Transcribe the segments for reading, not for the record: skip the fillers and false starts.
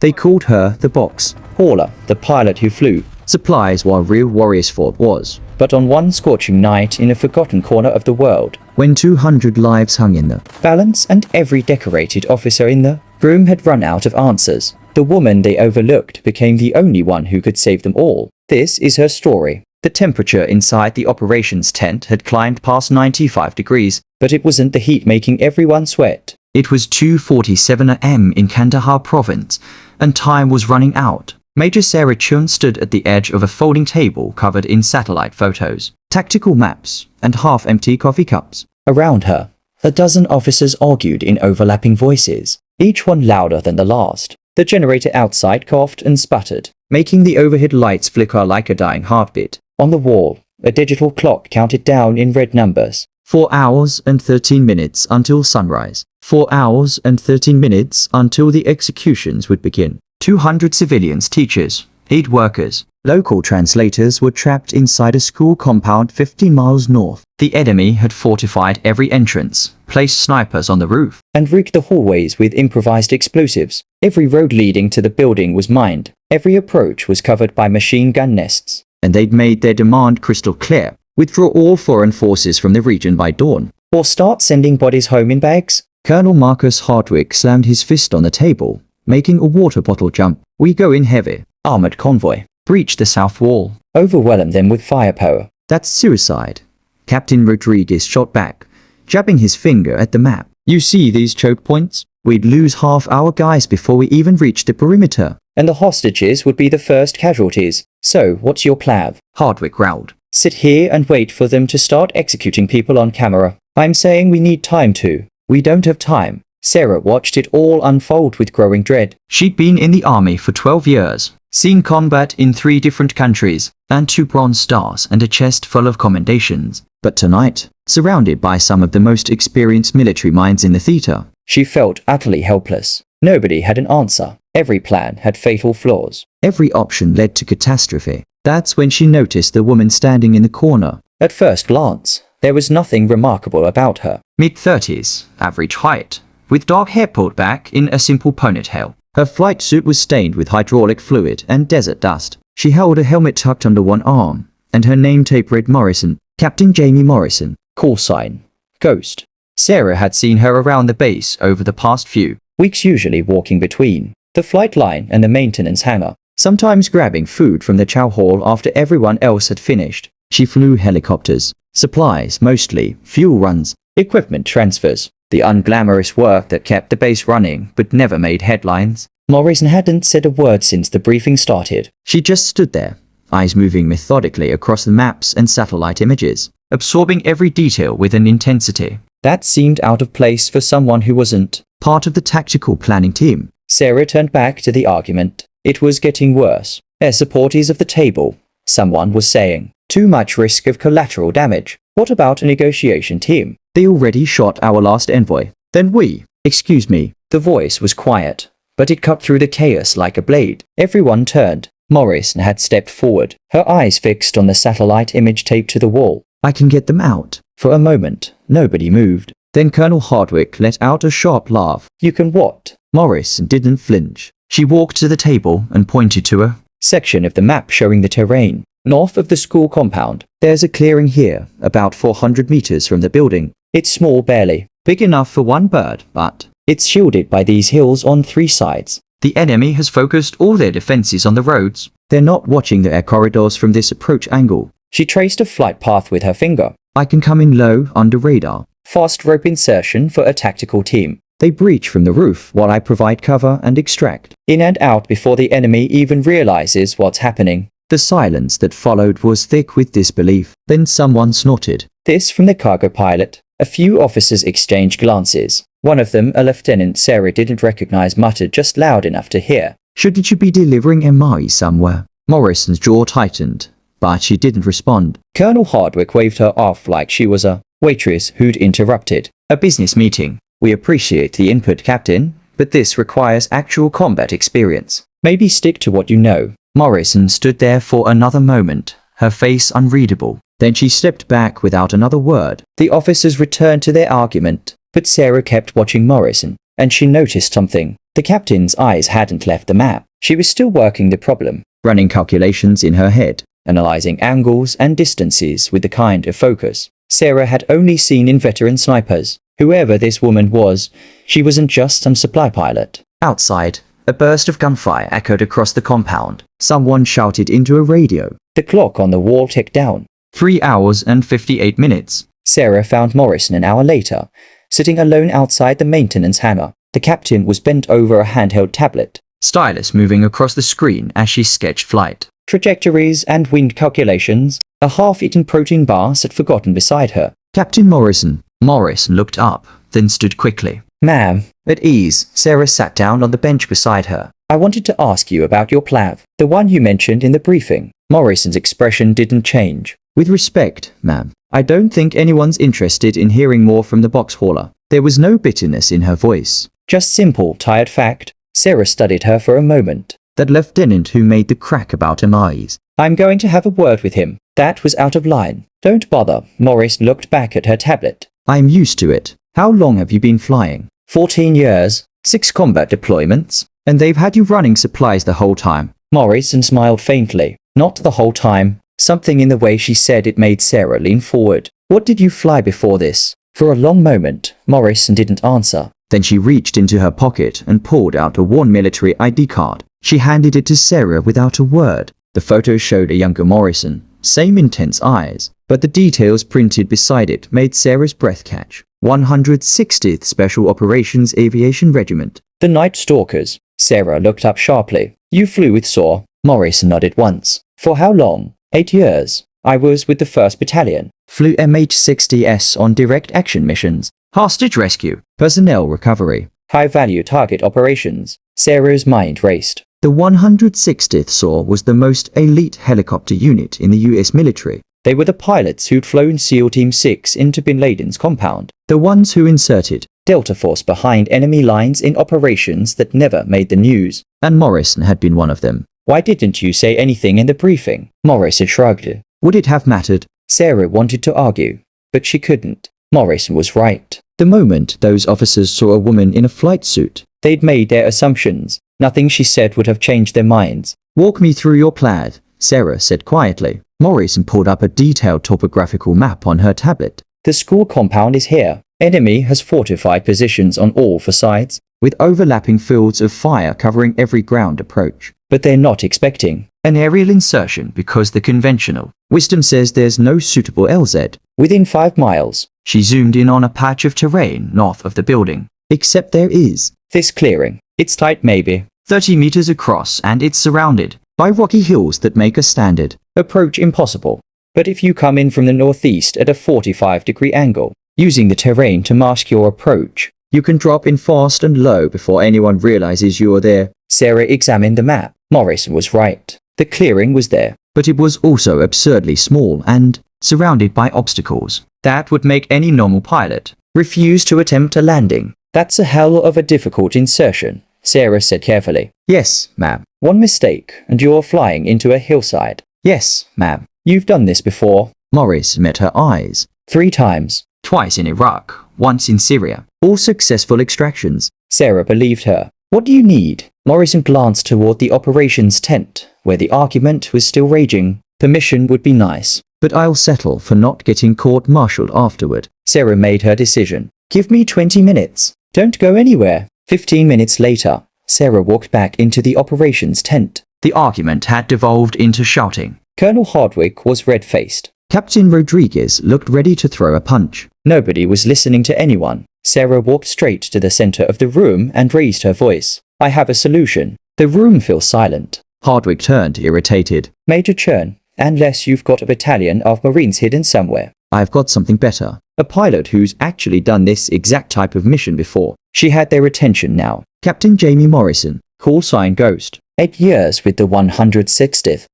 They called her the box hauler, the pilot who flew supplies while real warriors fought wars. But on one scorching night in a forgotten corner of the world, when 200 lives hung in the balance and every decorated officer in the room had run out of answers, the woman they overlooked became the only one who could save them all. This is her story. The temperature inside the operations tent had climbed past 95 degrees, but it wasn't the heat making everyone sweat. It was 2:47 a.m. in Kandahar province, and time was running out. Major Sarah Chun stood at the edge of a folding table covered in satellite photos, tactical maps, and half-empty coffee cups. Around her, a dozen officers argued in overlapping voices, each one louder than the last. The generator outside coughed and sputtered, making the overhead lights flicker like a dying heartbeat. On the wall, a digital clock counted down in red numbers. 4 hours and 13 minutes until sunrise. 4 hours and 13 minutes until the executions would begin. 200 civilians, teachers, aid workers, local translators were trapped inside a school compound 15 miles north. The enemy had fortified every entrance, placed snipers on the roof, and rigged the hallways with improvised explosives. Every road leading to the building was mined. Every approach was covered by machine gun nests. And they'd made their demand crystal clear: withdraw all foreign forces from the region by dawn, or start sending bodies home in bags. Colonel Marcus Hardwick slammed his fist on the table, making a water bottle jump. We go in heavy. Armored convoy. Breach the south wall. Overwhelm them with firepower. That's suicide. Captain Rodriguez shot back, jabbing his finger at the map. You see these choke points? We'd lose half our guys before we even reach the perimeter. And the hostages would be the first casualties. So, what's your plan? Hardwick growled. Sit here and wait for them to start executing people on camera. I'm saying we need time to. We don't have time. Sarah watched it all unfold with growing dread. She'd been in the army for 12 years, seen combat in 3 different countries, and 2 Bronze Stars and a chest full of commendations. But tonight, surrounded by some of the most experienced military minds in the theater, she felt utterly helpless. Nobody had an answer. Every plan had fatal flaws. Every option led to catastrophe. That's when she noticed the woman standing in the corner. At first glance, there was nothing remarkable about her. Mid-30s, average height, with dark hair pulled back in a simple ponytail. Her flight suit was stained with hydraulic fluid and desert dust. She held a helmet tucked under one arm, and her name tape read Morrison, Captain Jamie Morrison. Call sign: Ghost. Sarah had seen her around the base over the past few weeks, usually walking between the flight line and the maintenance hangar, sometimes grabbing food from the chow hall after everyone else had finished. She flew helicopters, supplies mostly, fuel runs, equipment transfers, the unglamorous work that kept the base running but never made headlines. Morrison hadn't said a word since the briefing started. She just stood there, eyes moving methodically across the maps and satellite images, absorbing every detail with an intensity that seemed out of place for someone who wasn't part of the tactical planning team. Sarah turned back to the argument. It was getting worse. As supporters of the table, someone was saying, too much risk of collateral damage. What about a negotiation team? They already shot our last envoy. Then we. Excuse me. The voice was quiet, but it cut through the chaos like a blade. Everyone turned. Morrison had stepped forward, her eyes fixed on the satellite image taped to the wall. I can get them out. For a moment, nobody moved. Then Colonel Hardwick let out a sharp laugh. You can what? Morrison didn't flinch. She walked to the table and pointed to a section of the map showing the terrain. North of the school compound, there's a clearing here, about 400 meters from the building. It's small, barely big enough for one bird, but it's shielded by these hills on 3 sides. The enemy has focused all their defenses on the roads. They're not watching the air corridors from this approach angle. She traced a flight path with her finger. I can come in low, under radar. Fast rope insertion for a tactical team. They breach from the roof while I provide cover and extract. In and out before the enemy even realizes what's happening. The silence that followed was thick with disbelief. Then someone snorted. This from the cargo pilot. A few officers exchanged glances. One of them, a lieutenant Sarah didn't recognize, muttered just loud enough to hear. Shouldn't you be delivering MI somewhere? Morrison's jaw tightened, but she didn't respond. Colonel Hardwick waved her off like she was a waitress who'd interrupted a business meeting. We appreciate the input, Captain, but this requires actual combat experience. Maybe stick to what you know. Morrison stood there for another moment, her face unreadable. Then she stepped back without another word. The officers returned to their argument, but Sarah kept watching Morrison, and she noticed something. The captain's eyes hadn't left the map. She was still working the problem, running calculations in her head, analyzing angles and distances with the kind of focus Sarah had only seen in veteran snipers. Whoever this woman was, she wasn't just some supply pilot. Outside, a burst of gunfire echoed across the compound. Someone shouted into a radio. The clock on the wall ticked down. 3 hours and 58 minutes. Sarah found Morrison an hour later, sitting alone outside the maintenance hangar. The captain was bent over a handheld tablet, stylus moving across the screen as she sketched flight trajectories and wind calculations. A half-eaten protein bar sat forgotten beside her. Captain Morrison. Morrison looked up, then stood quickly. Ma'am. At ease, Sarah sat down on the bench beside her. I wanted to ask you about your plav, the one you mentioned in the briefing. Morrison's expression didn't change. With respect, ma'am, I don't think anyone's interested in hearing more from the box hauler. There was no bitterness in her voice. Just simple, tired fact. Sarah studied her for a moment. That lieutenant who made the crack about MIs. I'm going to have a word with him. That was out of line. Don't bother. Morris looked back at her tablet. I'm used to it. How long have you been flying? 14 years. 6 combat deployments. And they've had you running supplies the whole time. Morrison smiled faintly. Not the whole time. Something in the way she said it made Sarah lean forward. What did you fly before this? For a long moment, Morrison didn't answer. Then she reached into her pocket and pulled out a worn military ID card. She handed it to Sarah without a word. The photo showed a younger Morrison, same intense eyes, but the details printed beside it made Sarah's breath catch. 160th Special Operations Aviation Regiment. The Night Stalkers. Sarah looked up sharply. You flew with SAW? Morrison nodded once. For how long? 8 years. I was with the 1st Battalion. Flew MH-60S on direct action missions. Hostage rescue. Personnel recovery. High-value target operations. Sarah's mind raced. The 160th SAW was the most elite helicopter unit in the US military. They were the pilots who'd flown SEAL Team 6 into Bin Laden's compound. The ones who inserted Delta Force behind enemy lines in operations that never made the news. And Morrison had been one of them. Why didn't you say anything in the briefing? Morrison shrugged. Would it have mattered? Sarah wanted to argue, but she couldn't. Morrison was right. The moment those officers saw a woman in a flight suit, they'd made their assumptions. Nothing she said would have changed their minds. Walk me through your plaid, Sarah said quietly. Morrison pulled up a detailed topographical map on her tablet. The school compound is here. Enemy has fortified positions on all 4 sides, with overlapping fields of fire covering every ground approach. But they're not expecting an aerial insertion because the conventional wisdom says there's no suitable LZ within 5 miles. She zoomed in on a patch of terrain north of the building. Except there is this clearing. It's tight maybe 30 meters across and it's surrounded by rocky hills that make a standard approach impossible. But if you come in from the northeast at a 45-degree angle, using the terrain to mask your approach, you can drop in fast and low before anyone realizes you're there. Sarah examined the map. Morrison was right. The clearing was there, but it was also absurdly small and surrounded by obstacles that would make any normal pilot refuse to attempt a landing. That's a hell of a difficult insertion, Sarah said carefully. Yes, ma'am. One mistake, and you're flying into a hillside. Yes, ma'am. You've done this before. Morris met her eyes. 3 times. Twice in Iraq, once in Syria. All successful extractions. Sarah believed her. What do you need? Morrison glanced toward the operations tent, where the argument was still raging. Permission would be nice, but I'll settle for not getting court-martialed afterward. Sarah made her decision. Give me 20 minutes. Don't go anywhere. 15 minutes later, Sarah walked back into the operations tent. The argument had devolved into shouting. Colonel Hardwick was red-faced. Captain Rodriguez looked ready to throw a punch. Nobody was listening to anyone. Sarah walked straight to the center of the room and raised her voice. I have a solution. The room fell silent. Hardwick turned irritated. Major Chern, unless you've got a battalion of Marines hidden somewhere. I've got something better. A pilot who's actually done this exact type of mission before. She had their attention now. Captain Jamie Morrison, call sign Ghost. 8 years with the 160th.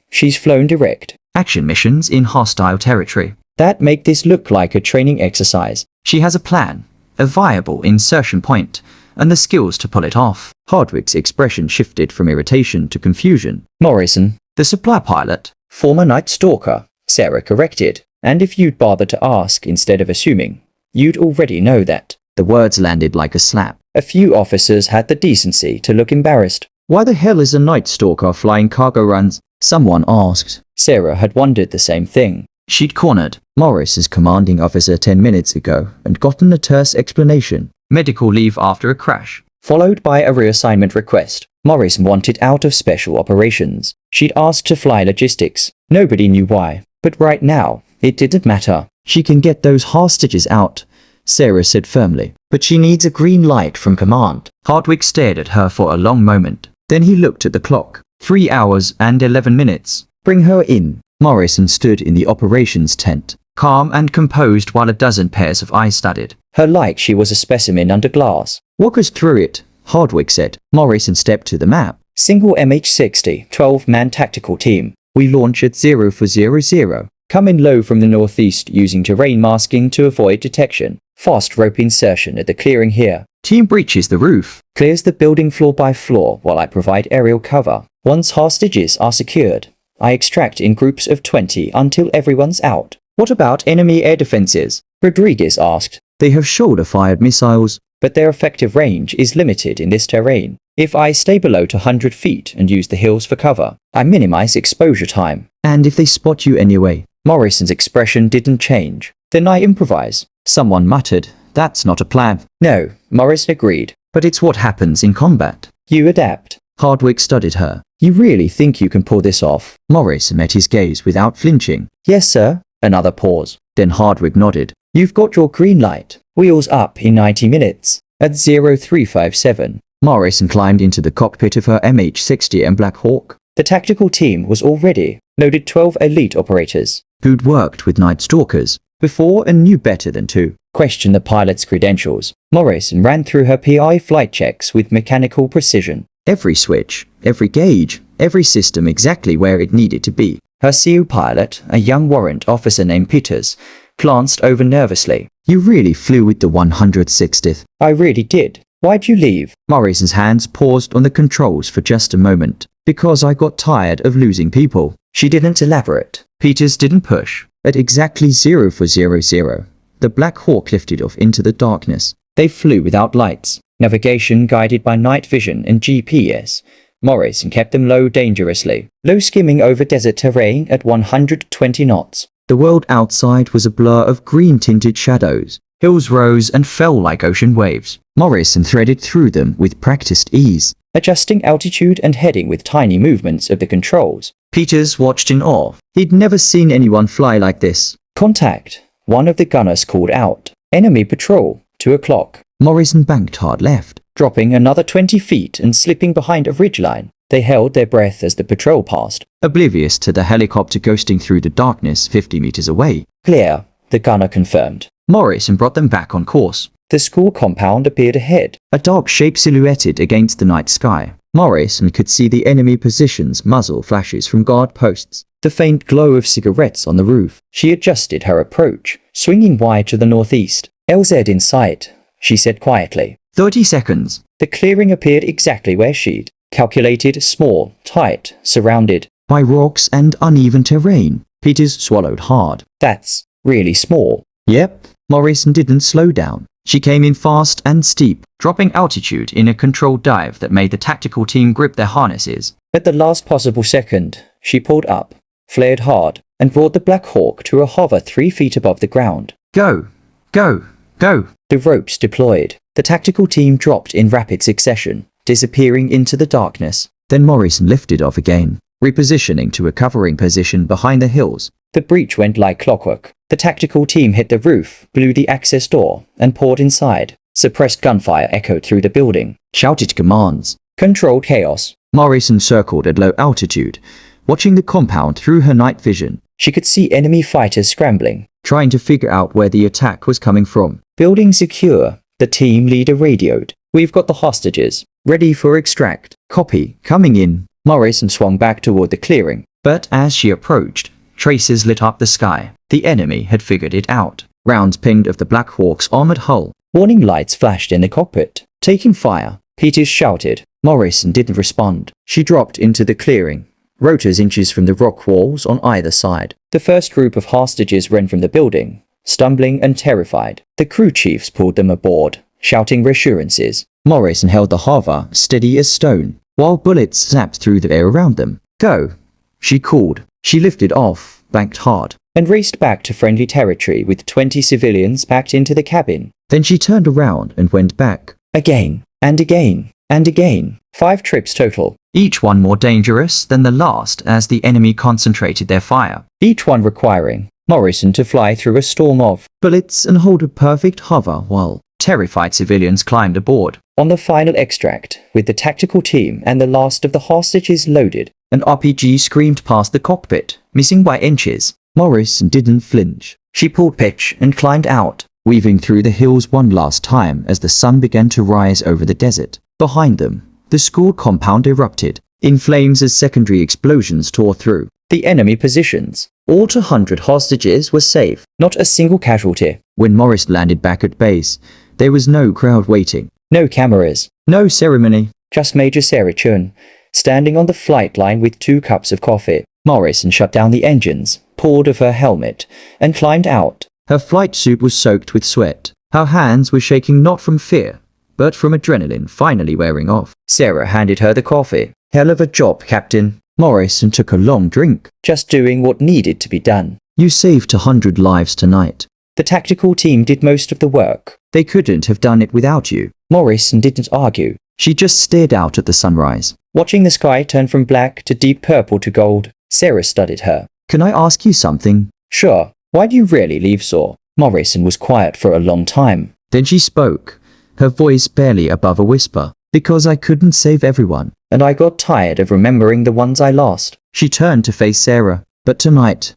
She's flown direct action missions in hostile territory. That make this look like a training exercise. She has a plan, a viable insertion point, and the skills to pull it off. Hardwick's expression shifted from irritation to confusion. Morrison, the supply pilot, former Night Stalker, Sarah corrected. And if you'd bother to ask instead of assuming, you'd already know that. The words landed like a slap. A few officers had the decency to look embarrassed. Why the hell is a Night Stalker flying cargo runs? Someone asked. Sarah had wondered the same thing. She'd cornered Morrison's commanding officer 10 minutes ago and gotten a terse explanation. Medical leave after a crash, followed by a reassignment request. Morrison wanted out of special operations. She'd asked to fly logistics. Nobody knew why. But right now, it didn't matter. She can get those hostages out, Sarah said firmly. But she needs a green light from command. Hardwick stared at her for a long moment. Then he looked at the clock. 3 hours and 11 minutes. Bring her in. Morrison stood in the operations tent, calm and composed while a dozen pairs of eyes studied her like she was a specimen under glass. Walk us through it, Hardwick said. Morrison stepped to the map. Single MH-60, 12-man tactical team. We launch at 0 for 00. Come in low from the northeast using terrain masking to avoid detection. Fast rope insertion at the clearing here. Team breaches the roof, clears the building floor by floor while I provide aerial cover. Once hostages are secured, I extract in groups of 20 until everyone's out. What about enemy air defenses? Rodriguez asked. They have shoulder-fired missiles, but their effective range is limited in this terrain. If I stay below 200 feet and use the hills for cover, I minimize exposure time. And if they spot you anyway? Morrison's expression didn't change. Then I improvise. Someone muttered. That's not a plan. No, Morrison agreed. But it's what happens in combat. You adapt. Hardwick studied her. You really think you can pull this off? Morrison met his gaze without flinching. Yes, sir. Another pause. Then Hardwick nodded. You've got your green light. Wheels up in 90 minutes. At 0357, Morrison climbed into the cockpit of her MH-60 and Black Hawk. The tactical team was already loaded 12 elite operators who'd worked with Night Stalkers before and knew better than to question the pilot's credentials. Morrison ran through her PI flight checks with mechanical precision. Every switch, every gauge, every system exactly where it needed to be. Her CO pilot, a young warrant officer named Peters, glanced over nervously. You really flew with the 160th. I really did. Why'd you leave? Morrison's hands paused on the controls for just a moment. Because I got tired of losing people. She didn't elaborate. Peters didn't push. At exactly 0 for 00, the Black Hawk lifted off into the darkness. They flew without lights. Navigation guided by night vision and GPS. Morrison kept them low dangerously. Low skimming over desert terrain at 120 knots. The world outside was a blur of green-tinted shadows. Hills rose and fell like ocean waves. Morrison threaded through them with practiced ease, adjusting altitude and heading with tiny movements of the controls. Peters watched in awe. He'd never seen anyone fly like this. Contact. One of the gunners called out. Enemy patrol. 2 o'clock. Morrison banked hard left, dropping another 20 feet and slipping behind a ridgeline. They held their breath as the patrol passed, oblivious to the helicopter ghosting through the darkness 50 meters away. Clear, the gunner confirmed. Morrison brought them back on course. The school compound appeared ahead, a dark shape silhouetted against the night sky. Morrison could see the enemy position's muzzle flashes from guard posts, the faint glow of cigarettes on the roof. She adjusted her approach, swinging wide to the northeast. LZ in sight, she said quietly. 30 seconds. The clearing appeared exactly where she'd calculated, small, tight, surrounded by rocks and uneven terrain. Peters swallowed hard. That's really small. Yep. Morrison didn't slow down. She came in fast and steep, dropping altitude in a controlled dive that made the tactical team grip their harnesses. At the last possible second, she pulled up, flared hard, and brought the Black Hawk to a hover 3 feet above the ground. Go! Go! Go! The ropes deployed. The tactical team dropped in rapid succession, disappearing into the darkness. Then Morrison lifted off again, repositioning to a covering position behind the hills. The breach went like clockwork. The tactical team hit the roof, blew the access door, and poured inside. Suppressed gunfire echoed through the building. Shouted commands. Controlled chaos. Morrison circled at low altitude, watching the compound through her night vision. She could see enemy fighters scrambling, trying to figure out where the attack was coming from. Building secure, the team leader radioed. We've got the hostages. Ready for extract. Copy. Coming in. Morrison swung back toward the clearing. But as she approached, traces lit up the sky. The enemy had figured it out. Rounds pinged of the Black Hawk's armored hull. Warning lights flashed in the cockpit. Taking fire. Peters shouted. Morrison didn't respond. She dropped into the clearing, rotors inches from the rock walls on either side. The first group of hostages ran from the building, stumbling and terrified. The crew chiefs pulled them aboard, shouting reassurances. Morrison held the halver steady as stone, while bullets snapped through the air around them. "Go," she called. She lifted off, banked hard, and raced back to friendly territory with 20 civilians packed into the cabin. Then she turned around and went back. Again, and again, and again. 5 trips total, each one more dangerous than the last as the enemy concentrated their fire, each one requiring Morrison to fly through a storm of bullets and hold a perfect hover while terrified civilians climbed aboard. On the final extract, with the tactical team and the last of the hostages loaded, an RPG screamed past the cockpit, missing by inches. Morrison didn't flinch. She pulled pitch and climbed out, weaving through the hills one last time as the sun began to rise over the desert. Behind them, the school compound erupted, in flames as secondary explosions tore through the enemy positions. All 200 hostages were safe, not a single casualty. When Morris landed back at base, there was no crowd waiting, no cameras, no ceremony, just Major Sarah Chun, standing on the flight line with 2 cups of coffee. Morrison shut down the engines, pulled off her helmet, and climbed out. Her flight suit was soaked with sweat. Her hands were shaking not from fear, but from adrenaline finally wearing off. Sarah handed her the coffee. "Hell of a job, Captain." Morrison took a long drink. "Just doing what needed to be done. You saved 100 lives tonight. The tactical team did most of the work. They couldn't have done it without you." Morrison didn't argue. She just stared out at the sunrise, watching the sky turn from black to deep purple to gold. Sarah studied her. "Can I ask you something?" "Sure. Why do you really leave so?" Morrison was quiet for a long time. Then she spoke, her voice barely above a whisper. "Because I couldn't save everyone, and I got tired of remembering the ones I lost." She turned to face Sarah. "But tonight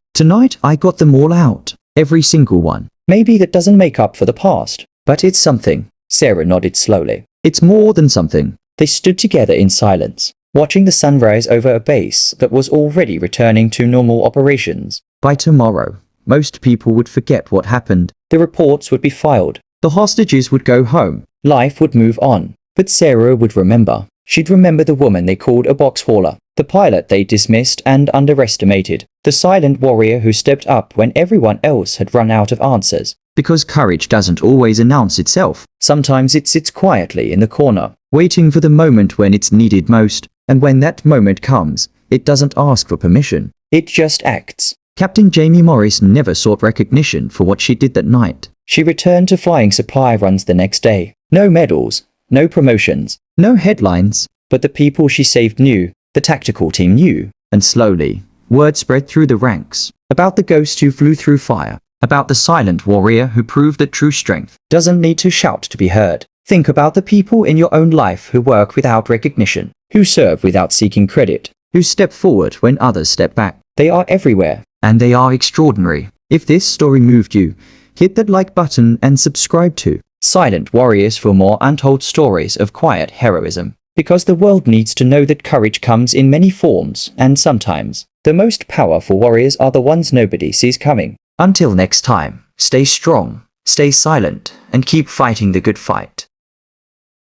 I got them all out. Every single one. Maybe that doesn't make up for the past, but it's something." Sarah nodded slowly. "It's more than something." They stood together in silence, watching the sunrise over a base that was already returning to normal operations. By tomorrow, most people would forget what happened. The reports would be filed. The hostages would go home. Life would move on. But Sarah would remember. She'd remember the woman they called a box hauler, the pilot they dismissed and underestimated, the silent warrior who stepped up when everyone else had run out of answers. Because courage doesn't always announce itself. Sometimes it sits quietly in the corner, waiting for the moment when it's needed most. And when that moment comes, it doesn't ask for permission. It just acts. Captain Jamie Morrison never sought recognition for what she did that night. She returned to flying supply runs the next day. No medals, no promotions, no headlines, but the people she saved knew, the tactical team knew, and slowly, word spread through the ranks about the ghost who flew through fire, about the silent warrior who proved that true strength doesn't need to shout to be heard. Think about the people in your own life who work without recognition, who serve without seeking credit, who step forward when others step back. They are everywhere, and they are extraordinary. If this story moved you, hit that like button and subscribe to Silent Warriors for more untold stories of quiet heroism. Because the world needs to know that courage comes in many forms, and sometimes, the most powerful warriors are the ones nobody sees coming. Until next time, stay strong, stay silent, and keep fighting the good fight.